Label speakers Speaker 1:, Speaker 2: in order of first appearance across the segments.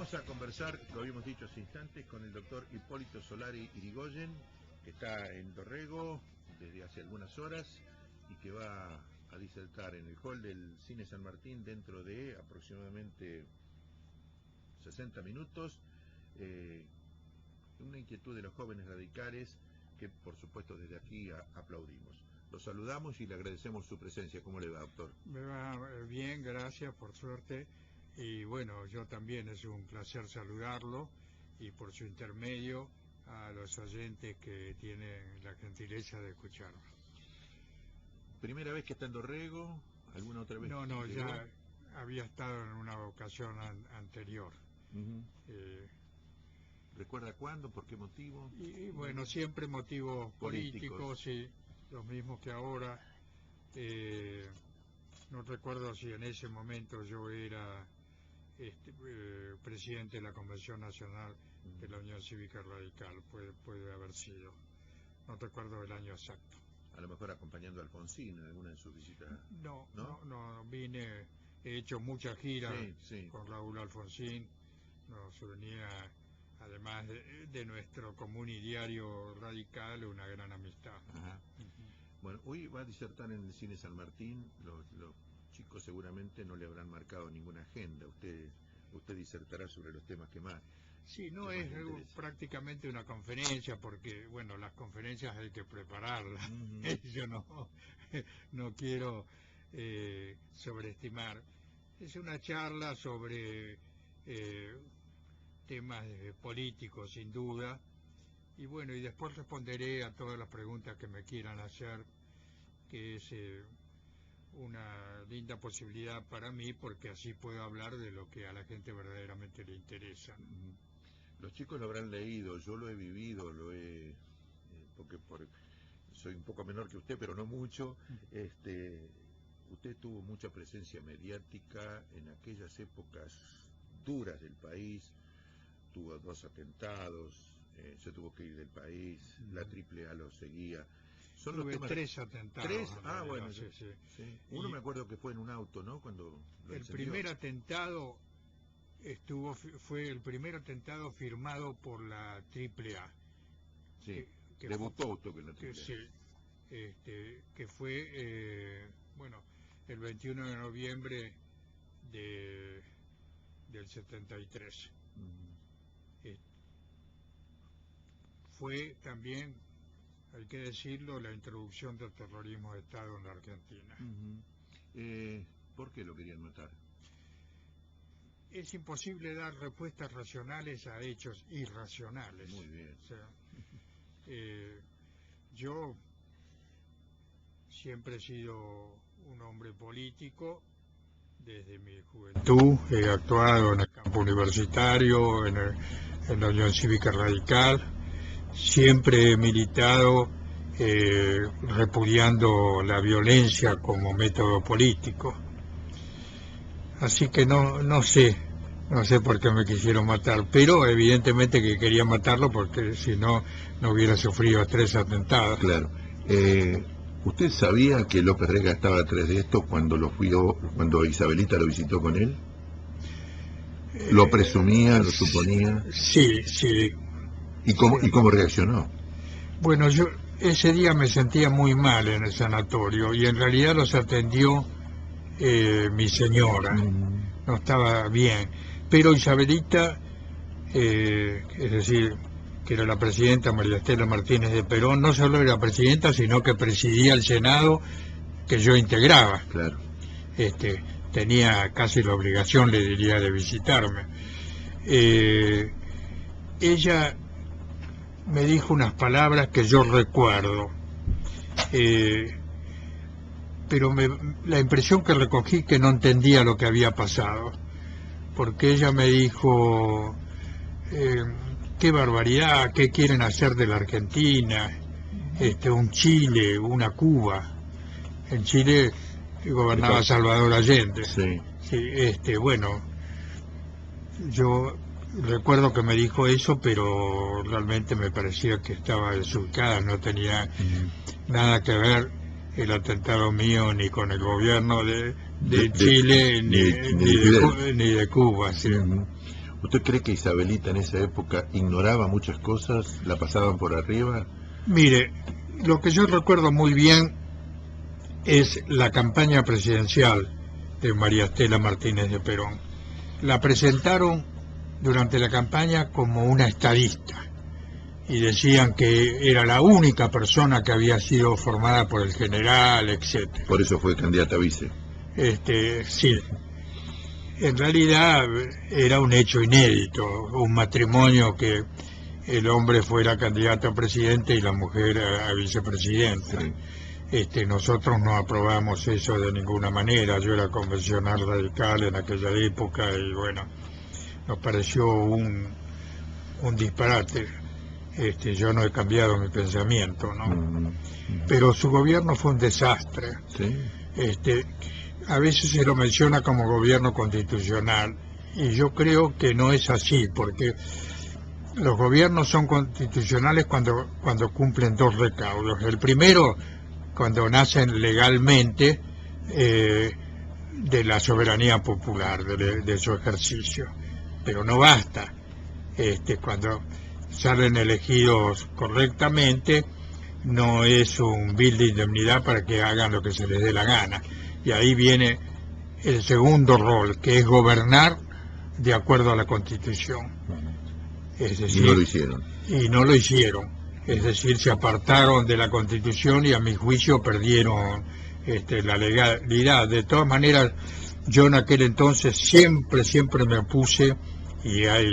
Speaker 1: Vamos a conversar, lo habíamos dicho hace instantes, con el doctor Hipólito Solari Irigoyen, que está en Dorrego desde hace algunas horas y que va a disertar en el hall del Cine San Martín dentro de aproximadamente 60 minutos. Una inquietud de los jóvenes radicales que, por supuesto, desde aquí aplaudimos. Lo saludamos y le agradecemos su presencia. ¿Cómo le va, doctor?
Speaker 2: Me va bien, gracias, por suerte. Y bueno, yo también es un placer saludarlo y por su intermedio a los oyentes que tienen la gentileza de escucharlo.
Speaker 1: ¿Primera vez que está en Dorrego? ¿Alguna otra vez?
Speaker 2: No, ya había estado en una ocasión anterior.
Speaker 1: ¿Recuerda cuándo? ¿Por qué motivo?
Speaker 2: Y bueno, siempre motivos políticos, sí, los mismos que ahora. No recuerdo si en ese momento yo era presidente de la Convención Nacional de la Unión Cívica Radical, puede haber sido. No recuerdo el año exacto.
Speaker 1: A lo mejor acompañando a Alfonsín en alguna de sus visitas.
Speaker 2: No, vine, he hecho muchas giras
Speaker 1: sí.
Speaker 2: con Raúl Alfonsín, nos unía, además de nuestro común y diario radical, una gran amistad.
Speaker 1: Ajá. Bueno, hoy va a disertar en el Cine San Martín. Los chicos seguramente no le habrán marcado ninguna agenda. Usted disertará sobre los temas que más.
Speaker 2: Sí, no es prácticamente una conferencia, porque, bueno, las conferencias hay que prepararlas. Yo no quiero sobreestimar. Es una charla sobre temas políticos, sin duda. Y bueno, y después responderé a todas las preguntas que me quieran hacer, que es una linda posibilidad para mí, porque así puedo hablar de lo que a la gente verdaderamente le interesa.
Speaker 1: Los chicos lo habrán leído, yo lo he vivido, porque soy un poco menor que usted, pero no mucho. Usted tuvo mucha presencia mediática en aquellas épocas duras del país, tuvo 2 atentados, se tuvo que ir del país, la AAA lo seguía.
Speaker 2: Tuve 3 atentados.
Speaker 1: 3, bueno,
Speaker 2: sí.
Speaker 1: Uno me acuerdo que fue en un auto, ¿no? Cuando
Speaker 2: el primer atentado fue el primer atentado firmado por la AAA.
Speaker 1: Sí, debutó usted con la AAA.
Speaker 2: Que fue, el 21 de noviembre del 73. Fue también, hay que decirlo, la introducción del terrorismo de Estado en la Argentina.
Speaker 1: ¿Por qué lo querían matar?
Speaker 2: Es imposible dar respuestas racionales a hechos irracionales.
Speaker 1: Muy bien.
Speaker 2: O sea, yo siempre he sido un hombre político desde mi juventud. He actuado en el campo universitario, en la Unión Cívica Radical. Siempre he militado repudiando la violencia como método político. Así que no sé por qué me quisieron matar, pero evidentemente que quería matarlo porque si no hubiera sufrido 3 atentados.
Speaker 1: Claro. ¿Usted sabía que López Rega estaba atrás de esto cuando Isabelita lo visitó con él? ¿Lo presumía, lo suponía?
Speaker 2: Sí.
Speaker 1: ¿Y cómo reaccionó?
Speaker 2: Bueno, yo ese día me sentía muy mal en el sanatorio y en realidad los atendió mi señora. No estaba bien, pero Isabelita, es decir, que era la presidenta María Estela Martínez de Perón, no solo era presidenta, sino que presidía el Senado que yo integraba.
Speaker 1: Claro.
Speaker 2: Tenía casi la obligación, le diría, de visitarme. Ella me dijo unas palabras que yo recuerdo, pero la impresión que recogí que no entendía lo que había pasado, porque ella me dijo, qué barbaridad, qué quieren hacer de la Argentina, un Chile, una Cuba. En Chile gobernaba Salvador Allende.
Speaker 1: Sí.
Speaker 2: Bueno, yo recuerdo que me dijo eso, pero realmente me parecía que estaba desubicada, no tenía nada que ver el atentado mío ni con el gobierno de Chile ni de Cuba. ¿Sí?
Speaker 1: ¿Usted cree que Isabelita en esa época ignoraba muchas cosas, la pasaban por arriba?
Speaker 2: Mire, lo que yo recuerdo muy bien es la campaña presidencial de María Estela Martínez de Perón. La presentaron durante la campaña como una estadista y decían que era la única persona que había sido formada por el general, etcétera.
Speaker 1: Por eso fue candidata a vice.
Speaker 2: Sí. En realidad era un hecho inédito, un matrimonio que el hombre fuera candidato a presidente y la mujer a vicepresidenta. Sí. Nosotros no aprobamos eso de ninguna manera. Yo era convencional radical en aquella época y bueno, nos pareció un disparate. Yo no he cambiado mi pensamiento, ¿no? Pero su gobierno fue un desastre.
Speaker 1: Sí.
Speaker 2: A veces se lo menciona como gobierno constitucional y yo creo que no es así, porque los gobiernos son constitucionales cuando cumplen dos recaudos. El primero, cuando nacen legalmente de la soberanía popular, de su ejercicio. Pero no basta. Cuando salen elegidos correctamente, no es un bill de indemnidad para que hagan lo que se les dé la gana. Y ahí viene el segundo rol, que es gobernar de acuerdo a la Constitución. Es decir,
Speaker 1: y no lo hicieron.
Speaker 2: Y no lo hicieron. Es decir, se apartaron de la Constitución y a mi juicio perdieron la legalidad. De todas maneras, yo en aquel entonces siempre me opuse, y hay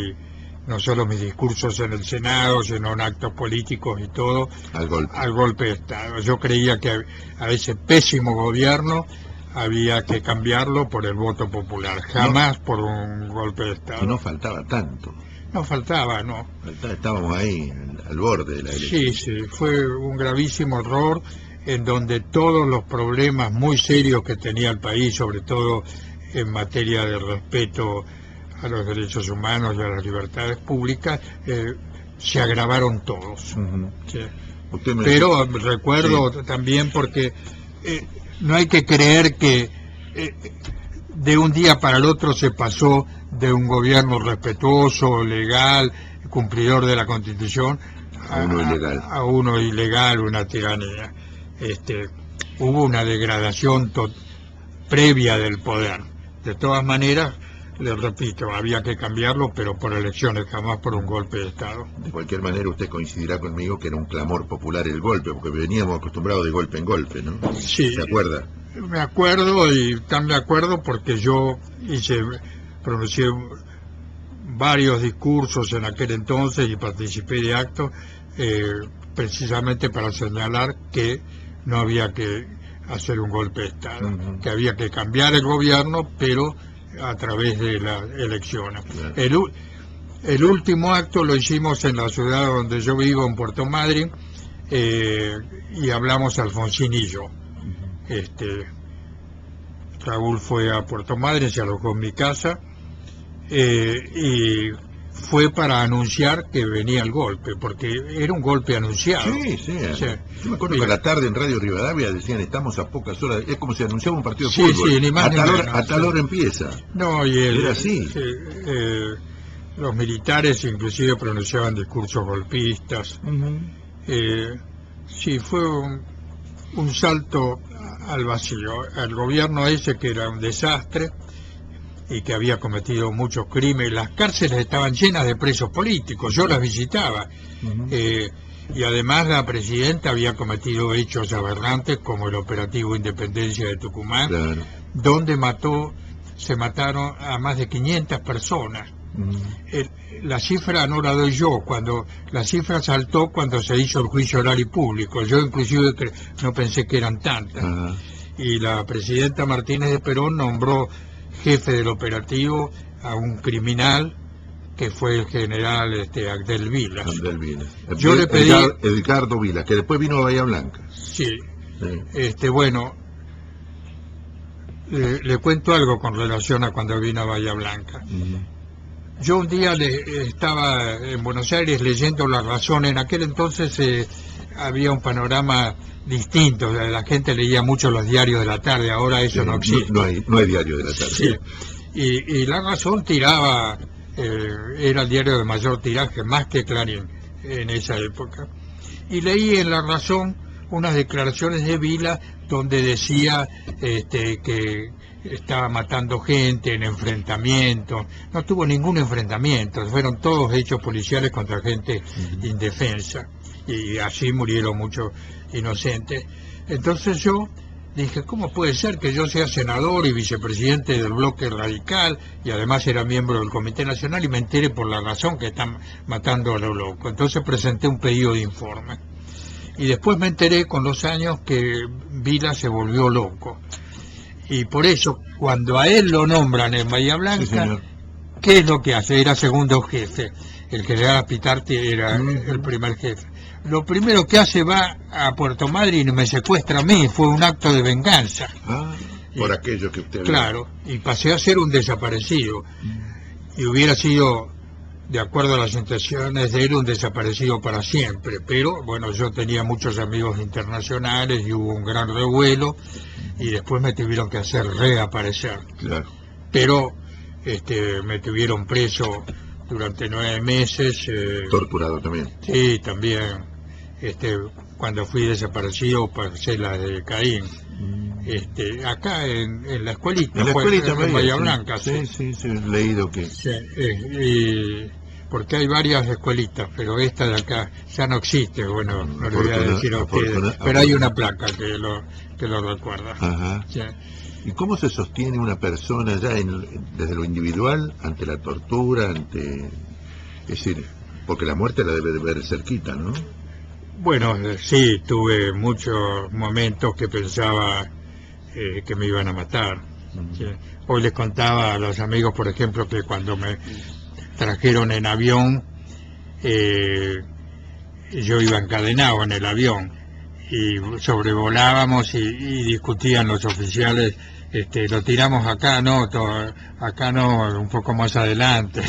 Speaker 2: no solo mis discursos en el Senado, sino en actos políticos y todo, al golpe de Estado. Yo creía que a ese pésimo gobierno había que cambiarlo por el voto popular, jamás por un golpe de Estado.
Speaker 1: Y no faltaba tanto.
Speaker 2: No faltaba, no.
Speaker 1: Estábamos ahí, al borde de la elección.
Speaker 2: Sí, fue un gravísimo error en donde todos los problemas muy serios que tenía el país, sobre todo en materia de respeto a los derechos humanos y a las libertades públicas, se agravaron todos. Sí. Pero recuerdo también porque no hay que creer que de un día para el otro se pasó de un gobierno respetuoso, legal, cumplidor de la Constitución, a uno ilegal, una tiranía. Hubo una degradación previa del poder. De todas maneras, le repito, había que cambiarlo, pero por elecciones, jamás por un golpe de Estado.
Speaker 1: De cualquier manera, usted coincidirá conmigo que era un clamor popular el golpe, porque veníamos acostumbrados de golpe en golpe, ¿no?
Speaker 2: Sí.
Speaker 1: ¿Se acuerda?
Speaker 2: Me acuerdo, y tan me acuerdo porque yo pronuncié varios discursos en aquel entonces y participé de actos precisamente para señalar que no había que hacer un golpe de Estado, que había que cambiar el gobierno, pero a través de las elecciones. Claro. El último acto lo hicimos en la ciudad donde yo vivo, en Puerto Madryn, y hablamos Alfonsín y yo. Raúl fue a Puerto Madryn, se alojó en mi casa, y fue para anunciar que venía el golpe, porque era un golpe anunciado.
Speaker 1: Sí. Yo me acuerdo que a la tarde en Radio Rivadavia decían, estamos a pocas horas, es como si anunciaba un partido de fútbol.
Speaker 2: Sí, ni más ni menos.
Speaker 1: A tal hora empieza.
Speaker 2: No, y
Speaker 1: era así.
Speaker 2: Los militares inclusive pronunciaban discursos golpistas. Sí, fue un salto al vacío. El gobierno ese, que era un desastre y que había cometido muchos crímenes, las cárceles estaban llenas de presos políticos, yo las visitaba, y además la presidenta había cometido hechos aberrantes como el operativo Independencia de Tucumán, claro, donde se mataron a más de 500 personas. La cifra no la doy yo, la cifra saltó cuando se hizo el juicio oral y público. Yo inclusive no pensé que eran tantas. Y la presidenta Martínez de Perón nombró jefe del operativo a un criminal que fue el general Abdel Vilas. Yo le pedí
Speaker 1: Edgardo Vilas, que después vino a Bahía Blanca.
Speaker 2: Sí. Bueno, le cuento algo con relación a cuando vino a Bahía Blanca. Yo un día estaba en Buenos Aires leyendo La Razón. En aquel entonces había un panorama distinto. La gente leía mucho los diarios de la tarde. Ahora eso no existe.
Speaker 1: No hay diario de la tarde.
Speaker 2: Sí. Y La Razón tiraba era el diario de mayor tiraje, más que Clarín en esa época. Y leí en La Razón unas declaraciones de Vila donde decía que estaba matando gente en enfrentamientos. No tuvo ningún enfrentamiento, fueron todos hechos policiales contra gente indefensa, y así murieron muchos inocentes. Entonces yo dije, ¿cómo puede ser que yo sea senador y vicepresidente del bloque radical y además era miembro del Comité Nacional y me entere por La Razón que están matando a lo loco? Entonces presenté un pedido de informe. Y después me enteré con los años que Vila se volvió loco. Y por eso, cuando a él lo nombran en Bahía Blanca, sí, ¿qué es lo que hace? Era segundo jefe. El general Pitarti era el primer jefe. Lo primero que hace, va a Puerto Madryn y me secuestra a mí. Fue un acto de venganza.
Speaker 1: Por aquello que usted...
Speaker 2: Claro, y pasé a ser un desaparecido. Y hubiera sido, de acuerdo a las intenciones de él, un desaparecido para siempre. Pero, bueno, yo tenía muchos amigos internacionales y hubo un gran revuelo y después me tuvieron que hacer reaparecer.
Speaker 1: Claro.
Speaker 2: Pero me tuvieron preso durante 9 meses.
Speaker 1: Torturado también.
Speaker 2: Sí, también. Cuando fui desaparecido pasé la de Caín. Acá en la escuelita.
Speaker 1: En la escuelita
Speaker 2: en Bahía Blanca.
Speaker 1: Sí, he leído que...
Speaker 2: Sí, porque hay varias escuelitas, pero esta de acá ya no existe. Bueno, no le voy a decir a ustedes, pero hay una placa que lo recuerda.
Speaker 1: Ajá.
Speaker 2: Sí.
Speaker 1: ¿Y cómo se sostiene una persona ya desde lo individual ante la tortura, es decir, porque la muerte la debe de ver cerquita, ¿no?
Speaker 2: Bueno, sí, tuve muchos momentos que pensaba que me iban a matar. Sí. Hoy les contaba a los amigos, por ejemplo, que cuando me trajeron en avión, yo iba encadenado en el avión y sobrevolábamos y discutían los oficiales, lo tiramos acá, no, acá no, un poco más adelante.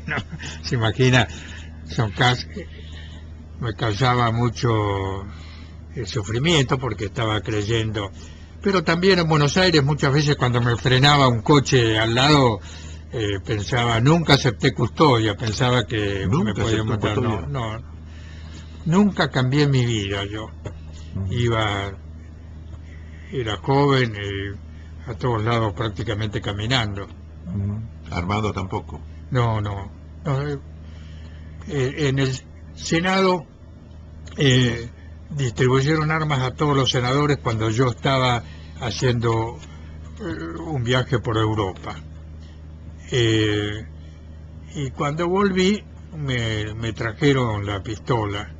Speaker 2: No, se imagina, me causaba mucho sufrimiento porque estaba creyendo. Pero también en Buenos Aires muchas veces cuando me frenaba un coche al lado, pensaba, nunca acepté custodia, pensaba que me podían matar. No, nunca cambié mi vida yo. Era joven, a todos lados prácticamente caminando.
Speaker 1: ¿Armado tampoco?
Speaker 2: No. En el Senado distribuyeron armas a todos los senadores cuando yo estaba haciendo un viaje por Europa. Y cuando volví me trajeron la pistola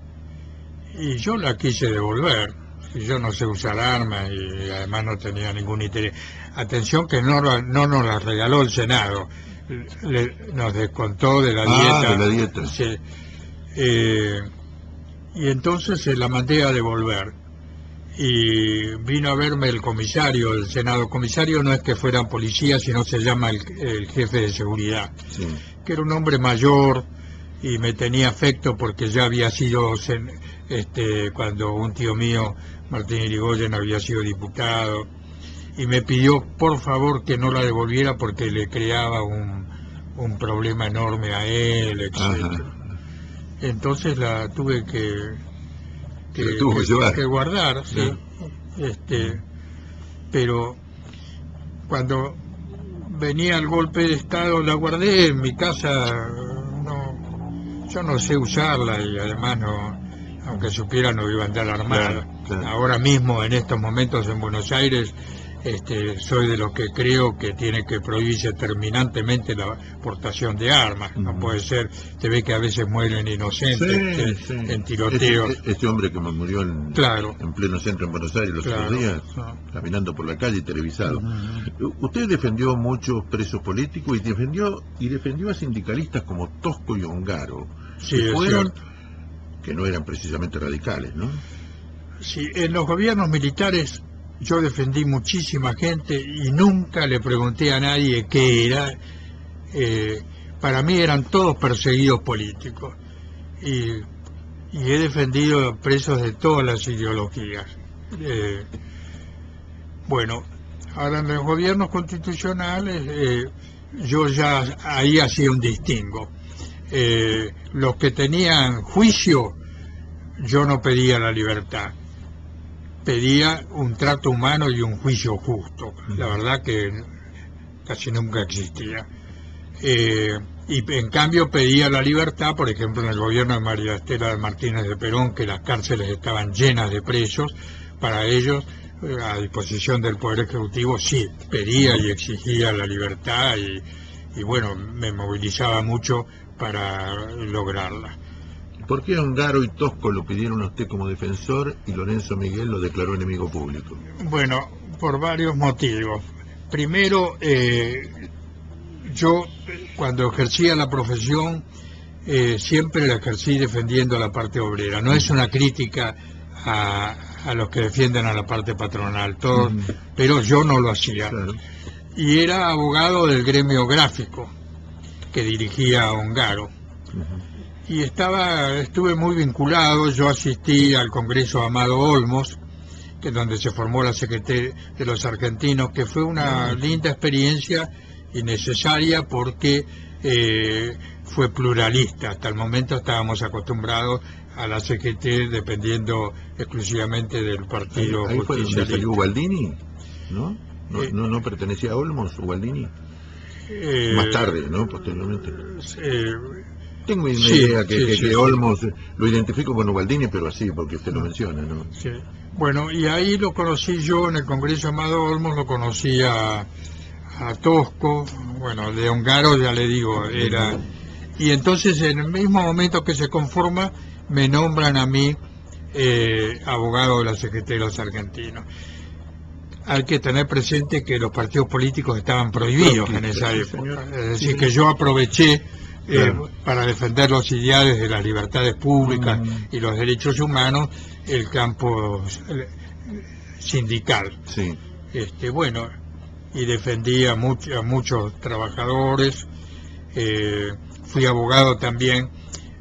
Speaker 2: y yo la quise devolver. Yo no sé usar armas y además no tenía ningún interés. Atención que no nos la regaló el Senado, nos descontó de la dieta.
Speaker 1: De la dieta.
Speaker 2: Sí. Y entonces se la mandé a devolver. Y vino a verme el comisario del Senado. Comisario no es que fueran policías, sino se llama el jefe de seguridad,
Speaker 1: sí,
Speaker 2: que era un hombre mayor y me tenía afecto porque ya había sido, cuando un tío mío, Martín Irigoyen, había sido diputado, y me pidió por favor que no la devolviera porque le creaba un problema enorme a él, etc.
Speaker 1: Ajá.
Speaker 2: Entonces la tuve que guardar, sí. Pero cuando venía el golpe de Estado la guardé en mi casa. Yo no sé usarla y además aunque supiera no iba a andar armada.
Speaker 1: Claro.
Speaker 2: Ahora mismo en estos momentos en Buenos Aires soy de los que creo que tiene que prohibirse terminantemente la portación de armas. No puede ser, se ve que a veces mueren inocentes en tiroteos.
Speaker 1: Este hombre que murió en pleno centro en Buenos Aires los otros días, caminando por la calle televisado. Usted defendió muchos presos políticos y defendió a sindicalistas como Tosco y Ongaro, que no eran precisamente radicales, ¿no?
Speaker 2: Sí, en los gobiernos militares yo defendí muchísima gente y nunca le pregunté a nadie qué era. Para mí eran todos perseguidos políticos. Y he defendido presos de todas las ideologías. Bueno, ahora en los gobiernos constitucionales yo ya ahí hacía un distingo. Los que tenían juicio, yo no pedía la libertad, pedía un trato humano y un juicio justo. La verdad que casi nunca existía. Y en cambio pedía la libertad, por ejemplo, en el gobierno de María Estela de Martínez de Perón, que las cárceles estaban llenas de presos. Para ellos, a disposición del Poder Ejecutivo, sí, pedía y exigía la libertad y bueno, me movilizaba mucho para lograrla.
Speaker 1: ¿Por qué Ongaro y Tosco lo pidieron a usted como defensor y Lorenzo Miguel lo declaró enemigo público?
Speaker 2: Bueno, por varios motivos. Primero, yo cuando ejercía la profesión siempre la ejercí defendiendo a la parte obrera. No es una crítica a los que defienden a la parte patronal, todos, pero yo no lo hacía.
Speaker 1: Claro.
Speaker 2: Y era abogado del gremio gráfico que dirigía Ongaro. Y estuve muy vinculado. Yo asistí al Congreso Amado Olmos, que es donde se formó la Secretaría de los Argentinos, que fue una linda experiencia y necesaria porque fue pluralista. Hasta el momento estábamos acostumbrados a la CGT dependiendo exclusivamente del partido
Speaker 1: ahí fue donde
Speaker 2: justicialista.
Speaker 1: salió Ubaldini, ¿no? ¿No pertenecía a Olmos, Ubaldini? Más tarde, ¿no? Posteriormente. Tengo una idea que Olmos lo identifico con Ubaldini, pero así, porque usted lo menciona, ¿no?
Speaker 2: Sí. Bueno, y ahí lo conocí yo en el Congreso Amado Olmos, lo conocí a Tosco, bueno, de Ongaro ya le digo, era... Y entonces en el mismo momento que se conforma, me nombran a mí abogado de la Secretaría de los Argentinos. Hay que tener presente que los partidos políticos estaban prohibidos en esa época, es decir, que yo aproveché para defender los ideales de las libertades públicas y los derechos humanos, el campo sindical.
Speaker 1: Sí.
Speaker 2: Bueno, y defendí a muchos trabajadores. Fui abogado también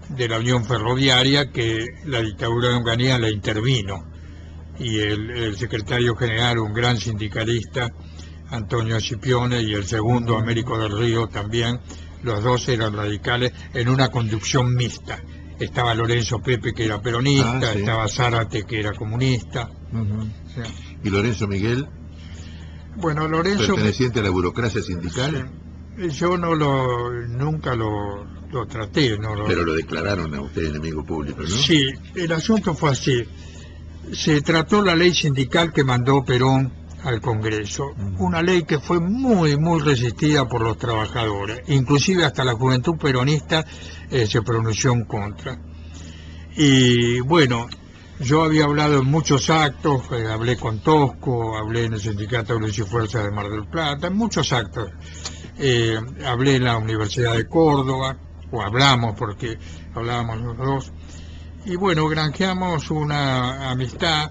Speaker 2: de la Unión Ferroviaria, que la dictadura de Onganía la intervino, y el secretario general, un gran sindicalista, Antonio Scipione, y el segundo, Américo del Río, también, los dos eran radicales en una conducción mixta. Estaba Lorenzo Pepe, que era peronista, estaba Zárate, que era comunista. Sí.
Speaker 1: ¿Y Lorenzo Miguel?
Speaker 2: Bueno, Lorenzo...
Speaker 1: ¿Perteneciente a la burocracia sindical?
Speaker 2: Sí. Yo nunca lo traté.
Speaker 1: Pero lo declararon a usted enemigo público, ¿no?
Speaker 2: Sí, el asunto fue así. Se trató la ley sindical que mandó Perón al Congreso, una ley que fue muy, muy resistida por los trabajadores, inclusive hasta la juventud peronista se pronunció en contra. Y bueno, yo había hablado en muchos actos, hablé con Tosco, hablé en el Sindicato de Luz y Fuerza de Mar del Plata, en muchos actos. Hablé en la Universidad de Córdoba, o hablamos porque hablábamos los dos, y bueno, granjeamos una amistad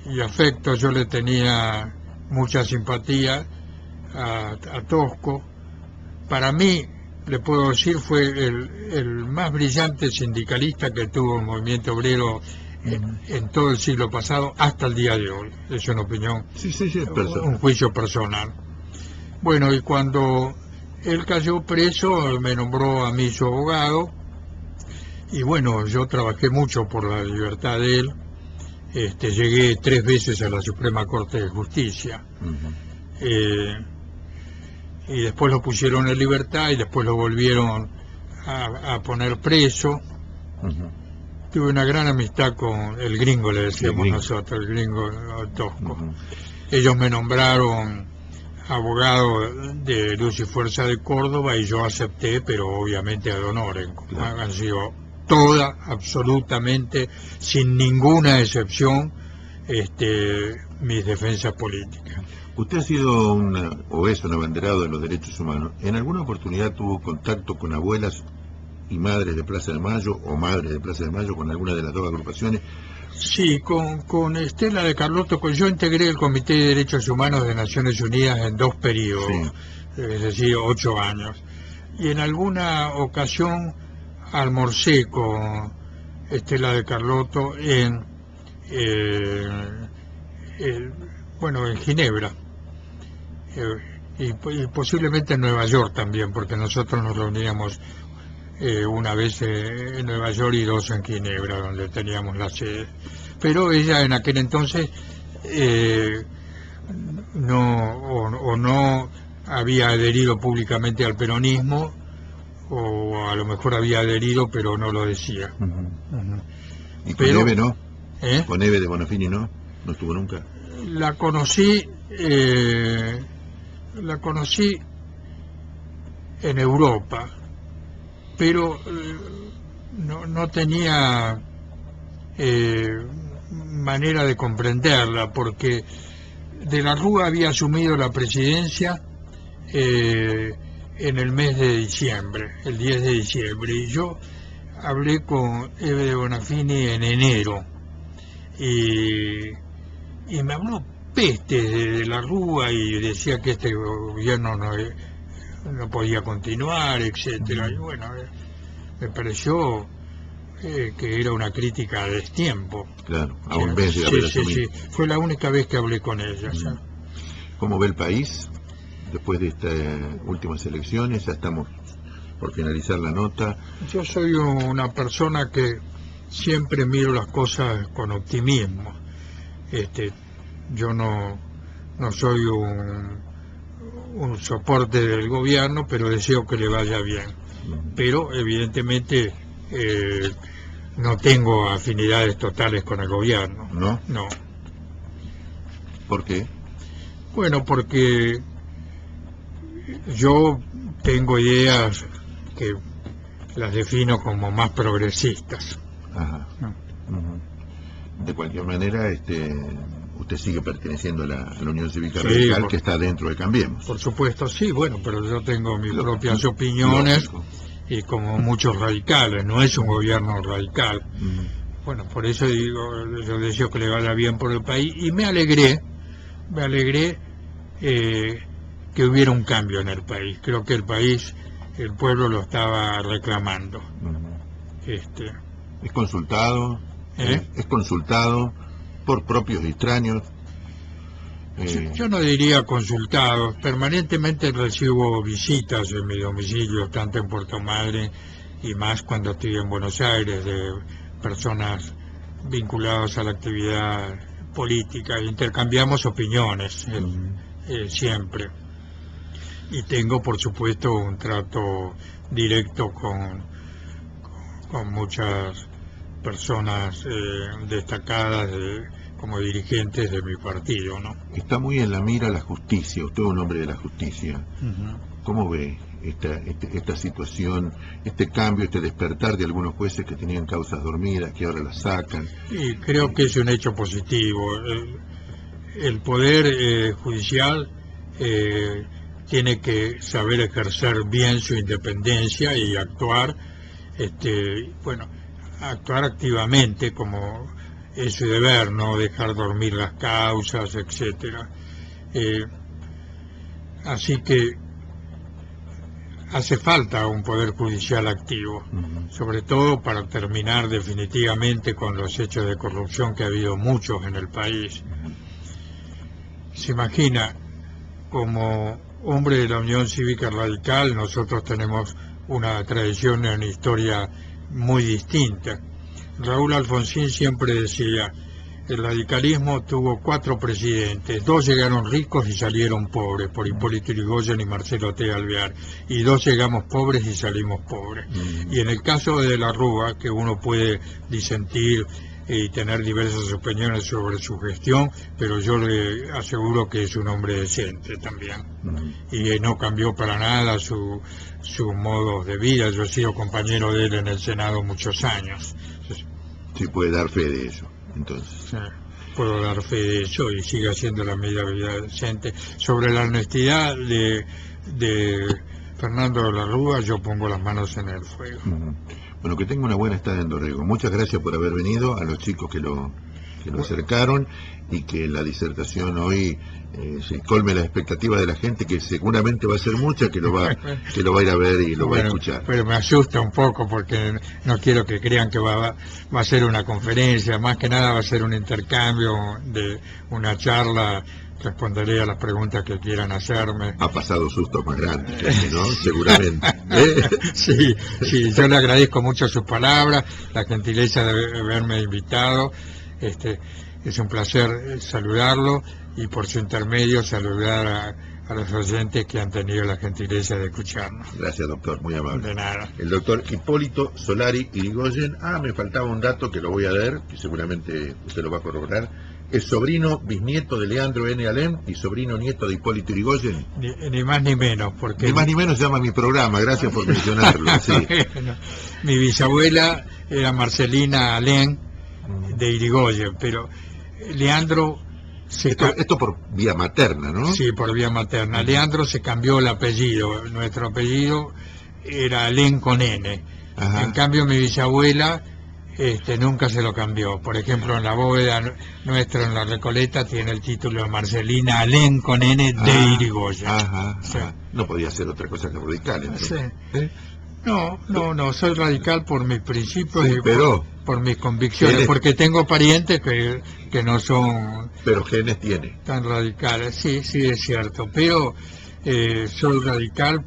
Speaker 2: y afecto. Yo le tenía mucha simpatía a Tosco. Para mí, le puedo decir, fue el más brillante sindicalista que tuvo el movimiento obrero en todo el siglo pasado hasta el día de hoy. Es una opinión, un juicio personal. Bueno, y cuando él cayó preso, me nombró a mí su abogado, y bueno, yo trabajé mucho por la libertad de él. Llegué 3 veces a la Suprema Corte de Justicia, y después lo pusieron en libertad y después lo volvieron a poner preso. Tuve una gran amistad con el gringo, le decíamos nosotros, el gringo Tosco. Ellos me nombraron abogado de Luz y Fuerza de Córdoba y yo acepté, pero obviamente ad honorem. Han sido absolutamente, sin ninguna excepción, mis defensas políticas.
Speaker 1: Usted ha sido o es un abanderado de los derechos humanos. ¿En alguna oportunidad tuvo contacto con abuelas y madres de Plaza de Mayo, o madres de Plaza de Mayo, con alguna de las dos agrupaciones?
Speaker 2: Sí, con Estela de Carlotto, yo integré el Comité de Derechos Humanos de Naciones Unidas en 2 periodos, es decir, 8 años. Y en alguna ocasión almorcé con Estela de Carlotto en Ginebra. y posiblemente en Nueva York también, porque nosotros nos reuníamos una vez en Nueva York y dos en Ginebra, donde teníamos la sede. Pero ella en aquel entonces no había adherido públicamente al peronismo, o a lo mejor había adherido pero no lo decía.
Speaker 1: ¿Y con Eve no?
Speaker 2: ¿Eh?
Speaker 1: ¿Con Eve de Bonafini no? ¿No estuvo nunca?
Speaker 2: La conocí en Europa, pero no tenía manera de comprenderla, porque de la Rúa había asumido la presidencia en el mes de diciembre, el 10 de diciembre, y yo hablé con Eve de Bonafini en enero, y me habló peste de la Rúa y decía que este gobierno no podía continuar, etcétera. Y bueno, me pareció que era una crítica a destiempo.
Speaker 1: Claro, a un mes de haber asumido.
Speaker 2: Sí, fue la única vez que hablé con ella.
Speaker 1: ¿Cómo ve el país después de estas últimas elecciones? Ya estamos por finalizar la nota.
Speaker 2: Yo soy una persona que siempre miro las cosas con optimismo. Yo no soy un soporte del gobierno, pero deseo que le vaya bien. Pero evidentemente no tengo afinidades totales con el gobierno.
Speaker 1: ¿No?
Speaker 2: No.
Speaker 1: ¿Por qué?
Speaker 2: Bueno, porque yo tengo ideas que las defino como más progresistas.
Speaker 1: Ajá. De cualquier manera, usted sigue perteneciendo a la Unión Cívica Radical, que está dentro de Cambiemos.
Speaker 2: Por supuesto, sí, bueno, pero yo tengo mis propias opiniones, lógico. Y como muchos radicales, no es un gobierno radical. Bueno, por eso digo, yo deseo que le vaya bien por el país, y me alegré que hubiera un cambio en el país. Creo que el pueblo lo estaba reclamando.
Speaker 1: ¿Es consultado? ¿Es consultado por propios y extraños?
Speaker 2: Yo no diría consultados. Permanentemente recibo visitas en mi domicilio, tanto en Puerto Madryn y más cuando estoy en Buenos Aires, de personas vinculadas a la actividad política. Intercambiamos opiniones siempre. Y tengo, por supuesto, un trato directo con muchas personas destacadas como dirigentes de mi partido, ¿no?
Speaker 1: Está muy en la mira la justicia, usted es un hombre de la justicia. ¿Cómo ve esta situación, este cambio, este despertar de algunos jueces que tenían causas dormidas, que ahora las sacan?
Speaker 2: Y creo que es un hecho positivo. El Poder Judicial tiene que saber ejercer bien su independencia y actuar, actuar activamente, como es su deber, no dejar dormir las causas, etcétera. Así que hace falta un Poder Judicial activo, sobre todo para terminar definitivamente con los hechos de corrupción, que ha habido muchos en el país. Se imagina, como hombre de la Unión Cívica Radical, nosotros tenemos una tradición y una historia muy distinta. Raúl Alfonsín siempre decía, el radicalismo tuvo 4 presidentes, 2 llegaron ricos y salieron pobres, por Hipólito Yrigoyen y Marcelo T. Alvear, y 2 llegamos pobres y salimos pobres. Y en el caso de la Rúa, que uno puede disentir y tener diversas opiniones sobre su gestión, pero yo le aseguro que es un hombre decente también. Y no cambió para nada su modo de vida. Yo he sido compañero de él en el Senado muchos años.
Speaker 1: Sí, puede dar fe de eso, entonces.
Speaker 2: Sí, puedo dar fe de eso, y sigue haciendo la medida decente. Sobre la honestidad de Fernando de la Rúa, yo pongo las manos en el fuego.
Speaker 1: Bueno, que tenga una buena estada en Dorrego. Muchas gracias por haber venido, a los chicos que lo acercaron, y que la disertación hoy se colme las expectativas de la gente, que seguramente va a ser mucha, que lo va a ir a ver y lo va a escuchar.
Speaker 2: Pero me asusta un poco, porque no quiero que crean que va a ser una conferencia. Más que nada va a ser un intercambio, de una charla responderé a las preguntas que quieran hacerme.
Speaker 1: Ha pasado sustos más grandes, ¿no? Seguramente.
Speaker 2: Sí, yo le agradezco mucho sus palabras, la gentileza de haberme invitado. Es un placer saludarlo y por su intermedio saludar a los oyentes que han tenido la gentileza de escucharnos.
Speaker 1: Gracias, doctor, muy amable.
Speaker 2: De nada.
Speaker 1: El doctor Hipólito Solari Irigoyen. Me faltaba un dato que lo voy a leer, que seguramente usted lo va a corroborar. Es sobrino bisnieto de Leandro N. Alem y sobrino nieto de Hipólito Irigoyen.
Speaker 2: Ni más ni menos, porque...
Speaker 1: Ni más ni menos se llama mi programa, gracias por mencionarlo. Sí.
Speaker 2: Bueno, mi bisabuela era Marcelina Alem de Irigoyen, pero Leandro...
Speaker 1: Esto por vía materna, ¿no?
Speaker 2: Sí, por vía materna. Leandro se cambió el apellido. Nuestro apellido era Alem con N. Ajá. En cambio, mi bisabuela nunca se lo cambió. Por ejemplo, en la bóveda nuestra en la Recoleta tiene el título de Marcelina Alem con N de Irigoyen.
Speaker 1: Ajá, sí. No podía ser otra cosa que radical, entonces.
Speaker 2: Sí. No, soy radical por mis principios
Speaker 1: sí,
Speaker 2: y
Speaker 1: pero
Speaker 2: por mis convicciones, porque tengo parientes que no son...
Speaker 1: Pero genes tiene.
Speaker 2: Tan radicales, sí, es cierto, pero soy radical,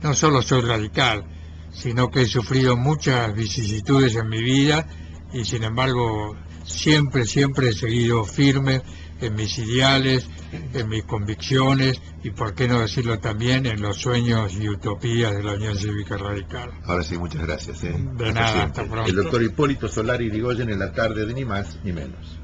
Speaker 2: no solo soy radical, sino que he sufrido muchas vicisitudes en mi vida y sin embargo siempre he seguido firme en mis ideales, en mis convicciones y por qué no decirlo también en los sueños y utopías de la Unión Cívica Radical.
Speaker 1: Ahora sí, muchas gracias.
Speaker 2: De nada, hasta pronto.
Speaker 1: El doctor Hipólito Solari Irigoyen en la tarde de Ni Más Ni Menos.